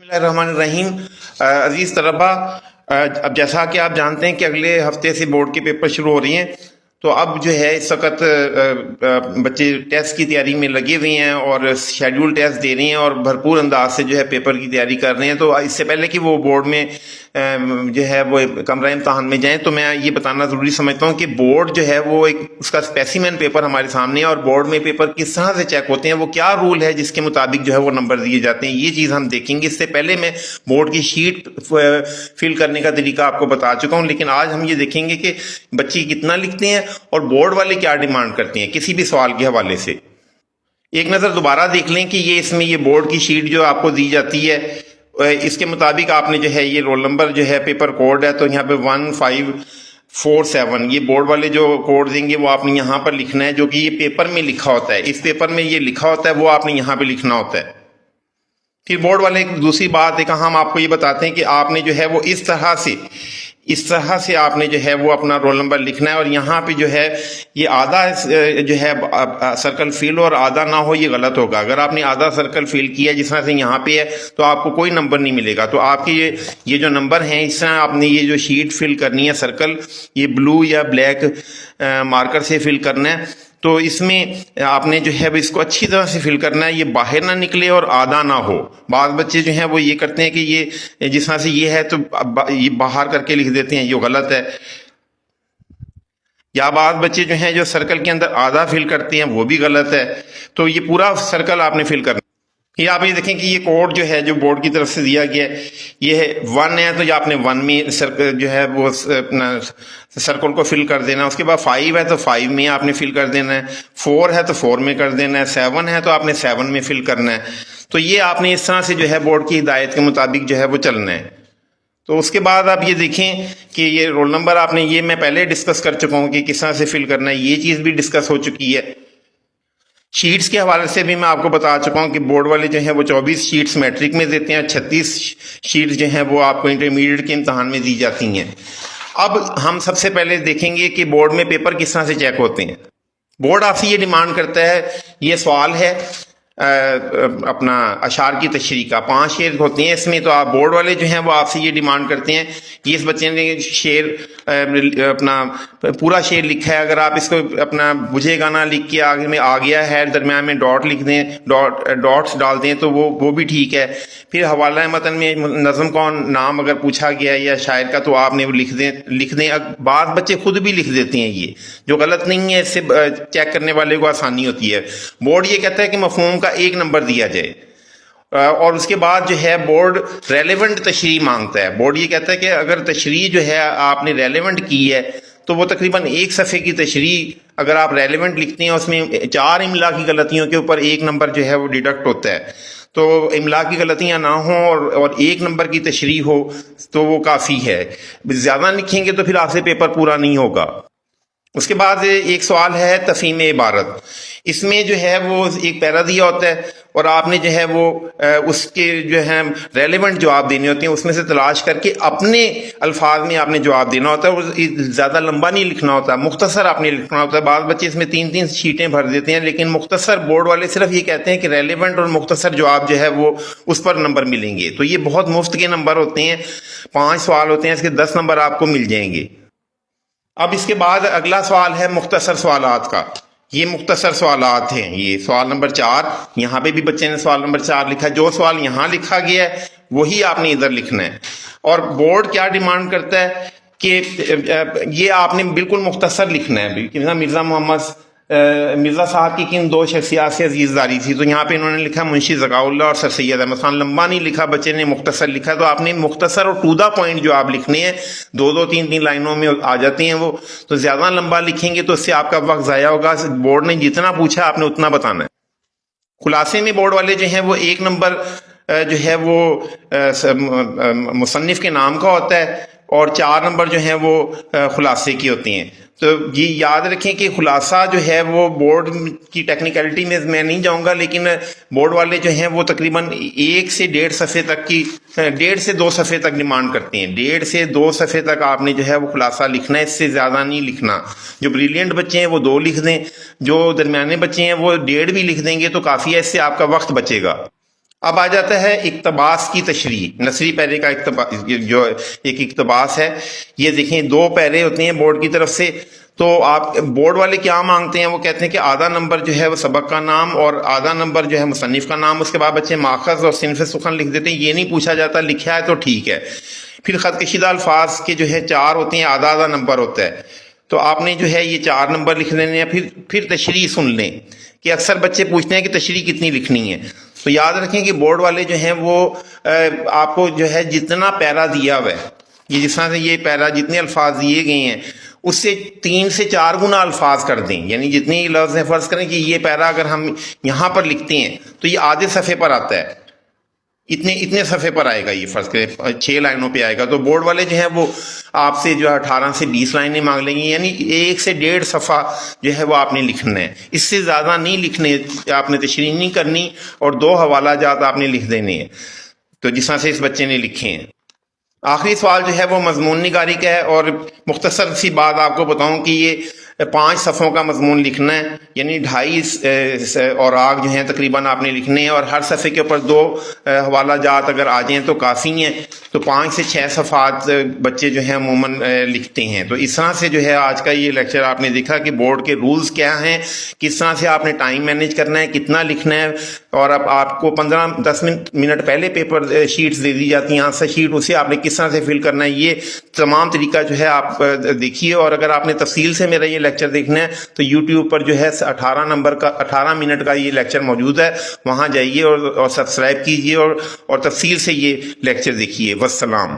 بسم اللہ الرحمن الرحیم۔ عزیز طلبہ، اب جیسا کہ آپ جانتے ہیں کہ اگلے ہفتے سے بورڈ کے پیپر شروع ہو رہے ہیں، تو اب جو ہے اس وقت بچے ٹیسٹ کی تیاری میں لگے ہوئے ہیں اور شیڈول ٹیسٹ دے رہے ہیں اور بھرپور انداز سے جو ہے پیپر کی تیاری کر رہے ہیں۔ تو اس سے پہلے کہ وہ بورڈ میں جو ہے وہ کمرہ امتحان میں جائیں، تو میں یہ بتانا ضروری سمجھتا ہوں کہ بورڈ جو ہے وہ ایک اس کا اسپیسیمن پیپر ہمارے سامنے ہے، اور بورڈ میں پیپر کس طرح سے چیک ہوتے ہیں، وہ کیا رول ہے جس کے مطابق جو ہے وہ نمبر دیے جاتے ہیں، یہ چیز ہم دیکھیں گے۔ اس سے پہلے میں بورڈ کی شیٹ فل کرنے کا طریقہ آپ کو بتا چکا ہوں، لیکن آج ہم یہ دیکھیں گے کہ بچے کتنا لکھتے ہیں اور بورڈ والے کیا ڈیمانڈ کرتے ہیں کسی بھی سوال کے حوالے سے۔ ایک نظر دوبارہ دیکھ لیں کہ یہ اس میں یہ بورڈ کی شیٹ جو آپ کو دی جاتی ہے، اس کے مطابق آپ نے جو ہے یہ رول نمبر جو ہے پیپر کوڈ ہے، تو یہاں پہ 1547 یہ بورڈ والے جو کوڈ دیں گے وہ آپ نے یہاں پر لکھنا ہے، جو کہ یہ پیپر میں لکھا ہوتا ہے، اس پیپر میں یہ لکھا ہوتا ہے وہ آپ نے یہاں پہ لکھنا ہوتا ہے۔ پھر بورڈ والے دوسری بات ایک ہم آپ کو یہ بتاتے ہیں کہ آپ نے جو ہے وہ اس طرح سے آپ نے جو ہے وہ اپنا رول نمبر لکھنا ہے، اور یہاں پہ جو ہے یہ آدھا جو ہے سرکل فل اور آدھا نہ ہو، یہ غلط ہوگا۔ اگر آپ نے آدھا سرکل فل کیا جس طرح سے یہاں پہ ہے تو آپ کو کوئی نمبر نہیں ملے گا۔ تو آپ کے یہ جو نمبر ہیں، اس طرح آپ نے یہ جو شیٹ فل کرنی ہے سرکل، یہ بلو یا بلیک مارکر سے فل کرنا ہے، تو اس میں آپ نے جو ہے اس کو اچھی طرح سے فل کرنا ہے، یہ باہر نہ نکلے اور آدھا نہ ہو۔ بعض بچے جو ہیں وہ یہ کرتے ہیں کہ یہ جس طرح سے یہ ہے تو یہ باہر کر کے لکھ دیتے ہیں، یہ غلط ہے۔ یا بعض بچے جو ہیں جو سرکل کے اندر آدھا فل کرتے ہیں، وہ بھی غلط ہے۔ تو یہ پورا سرکل آپ نے فل کرنا۔ یہ آپ یہ دیکھیں کہ یہ کوڈ جو ہے جو بورڈ کی طرف سے دیا گیا ہے، یہ ہے 1 ہے، تو یہ آپ نے 1 میں جو ہے وہ اپنا سرکل کو فل کر دینا۔ اس کے بعد 5 ہے تو 5 میں آپ نے فل کر دینا ہے، 4 ہے تو 4 میں کر دینا ہے، 7 ہے تو آپ نے 7 میں فل کرنا ہے۔ تو یہ آپ نے اس طرح سے جو ہے بورڈ کی ہدایت کے مطابق جو ہے وہ چلنا ہے۔ تو اس کے بعد آپ یہ دیکھیں کہ یہ رول نمبر آپ نے، یہ میں پہلے ڈسکس کر چکا ہوں کہ کس طرح سے فل کرنا ہے، یہ چیز بھی ڈسکس ہو چکی ہے۔ شیٹس کے حوالے سے بھی میں آپ کو بتا چکا ہوں کہ بورڈ والے جو ہیں وہ 24 شیٹس میٹرک میں دیتے ہیں، 36 شیٹس جو ہیں وہ آپ کو انٹرمیڈیٹ کے امتحان میں دی جاتی ہیں۔ اب ہم سب سے پہلے دیکھیں گے کہ بورڈ میں پیپر کس طرح سے چیک ہوتے ہیں۔ بورڈ آپ سے یہ ڈیمانڈ کرتا ہے، یہ سوال ہے اپنا اشعار کی تشریح کا، 5 شعر ہوتے ہیں اس میں، تو آپ بورڈ والے جو ہیں وہ آپ سے یہ ڈیمانڈ کرتے ہیں کہ اس بچے نے شعر اپنا پورا شعر لکھا ہے، اگر آپ اس کو اپنا بجھے گانا لکھ کے آگے میں آ گیا ہے، درمیان میں ڈاٹ لکھ دیں، ڈاٹس ڈال دیں تو وہ بھی ٹھیک ہے۔ پھر حوالہ متن میں نظم کا نام اگر پوچھا گیا یا شاعر کا تو آپ نے وہ لکھ دیں۔ بعض بچے خود بھی لکھ دیتے ہیں، یہ جو غلط نہیں ہے، اس سے چیک کرنے والے کو آسانی ہوتی ہے۔ بورڈ یہ کہتا ہے کہ مفہوم کا 1 نمبر دیا جائے، اور اس کے بعد جو ہے بورڈ ریلیونٹ تشریح مانگتا ہے۔ بورڈ یہ کہتا ہے کہ اگر تشریح جو ہے آپ نے ریلیونٹ کی ہے تو وہ تقریباً 1 صفحے کی تشریح اگر آپ ریلیونٹ لکھتے ہیں، اس میں 4 املا کی غلطیوں کے اوپر 1 نمبر جو ہے وہ ڈیڈکٹ ہوتا ہے۔ تو املا کی غلطیاں نہ ہوں اور 1 نمبر کی تشریح ہو تو وہ کافی ہے۔ زیادہ لکھیں گے تو پھر آپ سے پیپر پورا نہیں ہوگا۔ اس کے بعد ایک سوال ہے تفہیم عبارت، اس میں جو ہے وہ ایک پیرا دیا ہوتا ہے اور آپ نے جو ہے وہ اس کے جو ہے ریلیونٹ جواب دینے ہوتے ہیں، اس میں سے تلاش کر کے اپنے الفاظ میں آپ نے جواب دینا ہوتا ہے، اور زیادہ لمبا نہیں لکھنا ہوتا، مختصر آپ نے لکھنا ہوتا ہے۔ بعض بچے اس میں 3 شیٹیں بھر دیتے ہیں، لیکن مختصر بورڈ والے صرف یہ کہتے ہیں کہ ریلیونٹ اور مختصر جواب جو ہے وہ اس پر نمبر ملیں گے۔ تو یہ بہت مفت کے نمبر ہوتے ہیں، 5 سوال ہوتے ہیں، اس کے 10 نمبر آپ کو مل جائیں گے۔ اب اس کے بعد اگلا سوال ہے مختصر سوالات کا۔ یہ مختصر سوالات ہیں، یہ سوال نمبر 4، یہاں پہ بھی بچے نے سوال نمبر 4 لکھا، جو سوال یہاں لکھا گیا ہے وہی آپ نے ادھر لکھنا ہے۔ اور بورڈ کیا ڈیمانڈ کرتا ہے کہ یہ آپ نے بالکل مختصر لکھنا ہے۔ مرزا صاحب کی کن 2 شخصیات سے عزیز داری تھی، تو یہاں پہ انہوں نے لکھا منشی ذکاء اللہ اور سر سید احمد خان۔ لمبا نہیں لکھا بچے نے، مختصر لکھا، تو آپ نے مختصر اور ٹو دا پوائنٹ جو آپ لکھنے ہیں، 2 3 لائنوں میں آ جاتے ہیں وہ، تو زیادہ لمبا لکھیں گے تو اس سے آپ کا وقت ضائع ہوگا۔ بورڈ نے جتنا پوچھا آپ نے اتنا بتانا ہے۔ خلاصے میں بورڈ والے جو ہیں وہ 1 نمبر جو ہے وہ مصنف کے نام کا ہوتا ہے، اور 4 نمبر جو ہیں وہ خلاصے کی ہوتی ہیں۔ تو یہ یاد رکھیں کہ خلاصہ جو ہے وہ بورڈ کی ٹیکنیکلٹی میں نہیں جاؤں گا، لیکن بورڈ والے جو ہیں وہ تقریباً 1 سے 1.5 صفحے تک کی، 1.5 سے 2 صفحے تک ڈیمانڈ کرتے ہیں۔ 1.5 سے 2 صفحے تک آپ نے جو ہے وہ خلاصہ لکھنا ہے، اس سے زیادہ نہیں لکھنا۔ جو بریلینٹ بچے ہیں وہ 2 لکھ دیں، جو درمیانے بچے ہیں وہ 1.5 بھی لکھ دیں گے تو کافی ہے، اس سے آپ کا وقت بچے گا۔ اب آ جاتا ہے اقتباس کی تشریح، نثری پیرے کا جو ایک اقتباس ہے، یہ دیکھیں 2 پیرے ہوتے ہیں بورڈ کی طرف سے، تو آپ بورڈ والے کیا مانگتے ہیں، وہ کہتے ہیں کہ آدھا نمبر جو ہے وہ سبق کا نام اور آدھا نمبر جو ہے مصنف کا نام، اس کے بعد بچے ماخذ اور صنف سخن لکھ دیتے ہیں، یہ نہیں پوچھا جاتا لکھا ہے تو ٹھیک ہے۔ پھر خط کشیدہ الفاظ کے جو ہے 4 ہوتے ہیں، آدھا آدھا نمبر ہوتا ہے، تو آپ نے جو ہے یہ 4 نمبر لکھ لینے ہیں۔ پھر تشریح سن لیں کہ اکثر بچے پوچھتے ہیں کہ تشریح کتنی لکھنی ہے، تو یاد رکھیں کہ بورڈ والے جو ہیں وہ آپ کو جو ہے جتنا پیرا دیا ہوا ہے، یہ جس طرح سے یہ پیرا جتنے الفاظ دیے گئے ہیں اس سے 3 سے 4 گنا الفاظ کر دیں، یعنی جتنے لفظ ہیں، فرض کریں کہ یہ پیرا اگر ہم یہاں پر لکھتے ہیں تو یہ آدھے صفحے پر آتا ہے، اتنے صفحے پر آئے گا، یہ فرض کریں 6 لائنوں پہ آئے گا، تو بورڈ والے جو ہیں وہ آپ سے جو ہے 18 سے 20 لائنیں مانگ لیں گے، یعنی 1 سے 1.5 صفحہ جو ہے وہ آپ نے لکھنا ہے، اس سے زیادہ نہیں لکھنے، آپ نے تشریح نہیں کرنی، اور 2 حوالہ جات آپ نے لکھ دینے ہیں، تو جس طرح سے اس بچے نے لکھے ہیں۔ آخری سوال جو ہے وہ مضمون نگاری کا ہے، اور مختصر سی بات آپ کو بتاؤں کہ یہ 5 صفحوں کا مضمون لکھنا ہے، یعنی 2.5 اور آگ جو ہیں تقریباً آپ نے لکھنے ہیں، اور ہر صفحے کے اوپر 2 حوالہ جات اگر آ جائیں تو کافی ہیں، تو 5 سے 6 صفحات بچے جو ہیں عموماً لکھتے ہیں۔ تو اس طرح سے جو ہے آج کا یہ لیکچر آپ نے دیکھا کہ بورڈ کے رولز کیا ہیں، کس طرح سے آپ نے ٹائم مینیج کرنا ہے، کتنا لکھنا ہے، اور اب آپ کو 15-10 منٹ پہلے پیپر شیٹس دے دی جاتی ہیں، آنسر شیٹ، اسے آپ نے کس طرح سے فل کرنا ہے، یہ تمام طریقہ جو ہے آپ دیکھیے۔ اور اگر آپ نے تفصیل سے میرا یہ لیکچر دیکھنا ہے تو یوٹیوب پر جو ہے 18 منٹ کا یہ لیکچر موجود ہے، وہاں جائیے اور سبسکرائب کیجیے اور تفصیل سے یہ لیکچر دیکھیے۔ والسلام۔